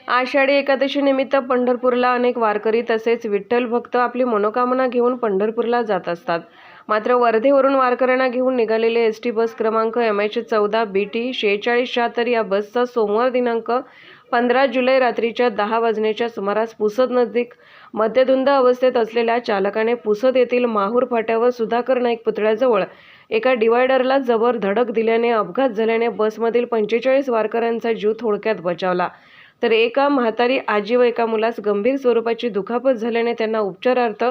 आषाढी एकादशी निमित्त पंढरपूरला अनेक वारकरी तसेच विठ्ठल भक्त आपली मनोकामना घेऊन पंढरपूरला जात असतात। मात्र वर्धेवरून वारकऱ्यांना घेऊन निघालेले एसटी बस क्रमांक MH14 BT 4676 या बसचा सोमवार दिनांक 15 जुलै रात्रीच्या 10 वाजण्याच्या सुमारास पुसद नजीक मद्यधुंद अवस्थेत असलेल्या चालकाने पुसद येथील माहूर फाट्यावर सुधाकर नाईक पुतळ्याजवळ एका डिवायडरला जबर धडक दिल्याने अपघात झाल्याने बसमधील 45 वारकऱ्यांचा जीव थोडक्यात बचावला, तर एका म्हातारी आजी व एका मुलास गंभीर स्वरूपाची दुखापत झाल्याने त्यांना उपचारार्थ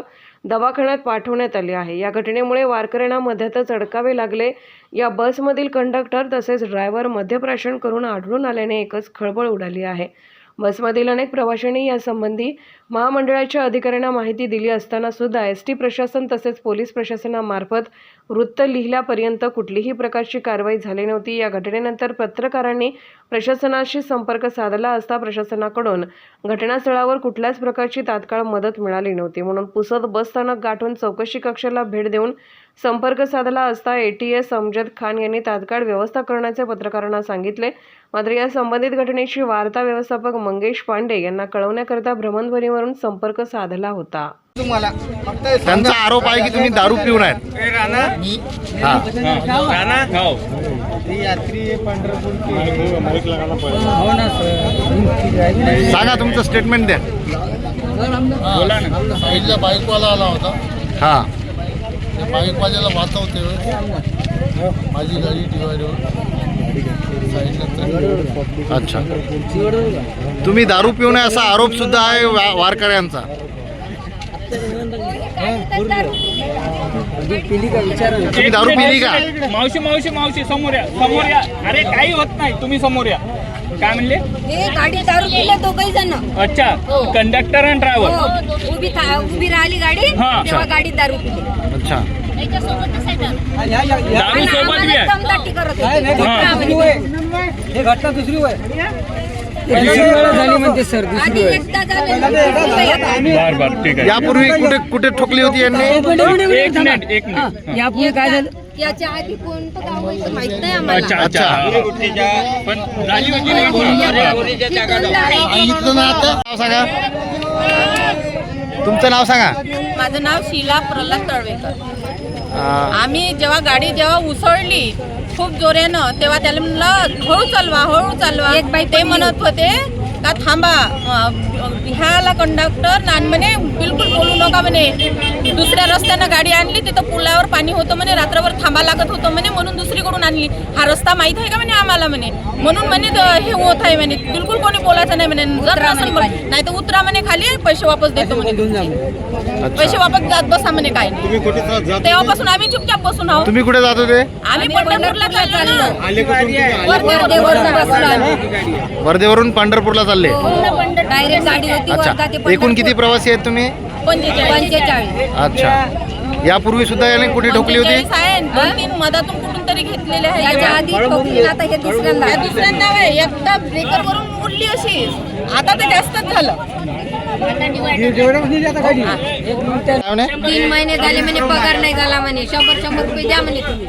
दवाखान्यात पाठवण्यात आले आहे। या घटनेमुळे वारकऱ्यांना मध्यातच अडकावे लागले। या बसमधील कंडक्टर तसेच ड्रायव्हर मद्यप्राशन करून आढळून आल्याने एकच खळबळ उडाली आहे। बसमधील अनेक प्रवाशांनी यासंबंधी महामंडळाच्या अधिकाऱ्यांना माहिती दिली असताना सुद्धा एसटी प्रशासन तसेच पोलीस प्रशासनामार्फत वृत्त लिहिल्यापर्यंत कुठलीही प्रकारची कारवाई झाली नव्हती। या घटनेनंतर पत्रकारांनी प्रशासनाशी संपर्क साधला असता प्रशासनाकडून घटनास्थळावर कुठल्याच प्रकारची तात्काळ मदत मिळाली नव्हती, म्हणून पुसद बस स्थानक गाठून चौकशी कक्षाला भेट देऊन संपर्क साधला असता ATS अमजद खान यांनी तात्काळ व्यवस्था करण्याचे पत्रकारांना सांगितले। मात्र या संबंधित घटनेची वार्ता व्यवस्थापक मंगेश पांडे यांना कळवण्याकरता भ्रमणध्वनीवरून संपर्क साधला होता। त्यांचा आरोप आहे की तुम्ही दारू पिऊन आहेत। सांगा तुमचं स्टेटमेंट द्या। बोला ना। साईडला बाईकवाला आला होता। हां, बाईकवाल्याला वाचवते माझी गाडी डिवायडर साईडला। अच्छा, तुम्ही दारू पिऊन आहे असा आरोप सुद्धा आहे वारकऱ्यांचा। तुम्ही दारू पिली का? मावशी मावशी मावशी समोर या, समोर या। अरे काही होत नाही, तुम्ही समोर या। काय म्हणले? हे गाडी दारू पिले दोघही जण। अच्छा, कंडक्टर आणि ड्रायव्हर उभी राहिली गाडी तेव्हा गाडी दारू पिली। अच्छा, दारू सोबत बी आहे। दमदाटी करत होते। हे घटना दुसरी होय, झाली म्हणते सर, आधी एकदा झालं। बर बर, ठीक आहे। यापूर्वी कुठे ठोकली होती यांनी? एक मिनिट यापूर्वी काय झालं? याच्या आधी कोणतं गाव आहे माहित नाही आम्हाला। अच्छा अच्छा, पण झाली होती नाव सांगा, तुमचं नाव सांगा। माझं नाव शीला प्रल्हाद तळवेकर। आम्ही जेव्हा गाडी उसळली खूप जोरानं तेव्हा त्याला म्हणलं हळू चालवा। एक बाई ते म्हणत होते का थांबा, ह्याला कंडक्टर नान म्हणे बिलकुल बोलू नका म्हणे, दुसऱ्या रस्त्यानं गाडी आणली, तिथं पुलावर पाणी होतं म्हणे, रात्रभर थांबा लागत होतं म्हणे, म्हणून दुसरीकडून आणली। हा रस्ता माहित आहे का म्हणे आम्हाला म्हणे, म्हणून म्हणे हे होत आहे म्हणे, बिलकुल कोणी बोलायचं नाही म्हणे, नाही तर उतरा म्हणे खाली, पैसे वापस देतो म्हणे, पैसे वापस जात बसा म्हणे। काय तेव्हापासून आम्ही चुपचाप बसून आहोत। तुम्ही कुठे जात होते? आम्ही पंढरपूरला चाललो ना। वर्धेवरून पंढरपूरला चालले। डायरेक्ट गाडी होती। अच्छा, एकूण किती प्रवासी आहेत तुम्ही? 45। अच्छा, यापूर्वी सुद्धा याने कुठे ठोकली होती? 2-3 मधातून कुठून तरी घेतलेले आहे। याच्या आधी ठोकली, आता हे दुसऱ्यांदा आहे। एकदा ब्रेकरवरून उडली अशी, आता तर जास्तच झालं। 3 महिने झाले म्हणे, पगार नाही झाला म्हणे, 100 रुपये द्या म्हणे तुम्ही।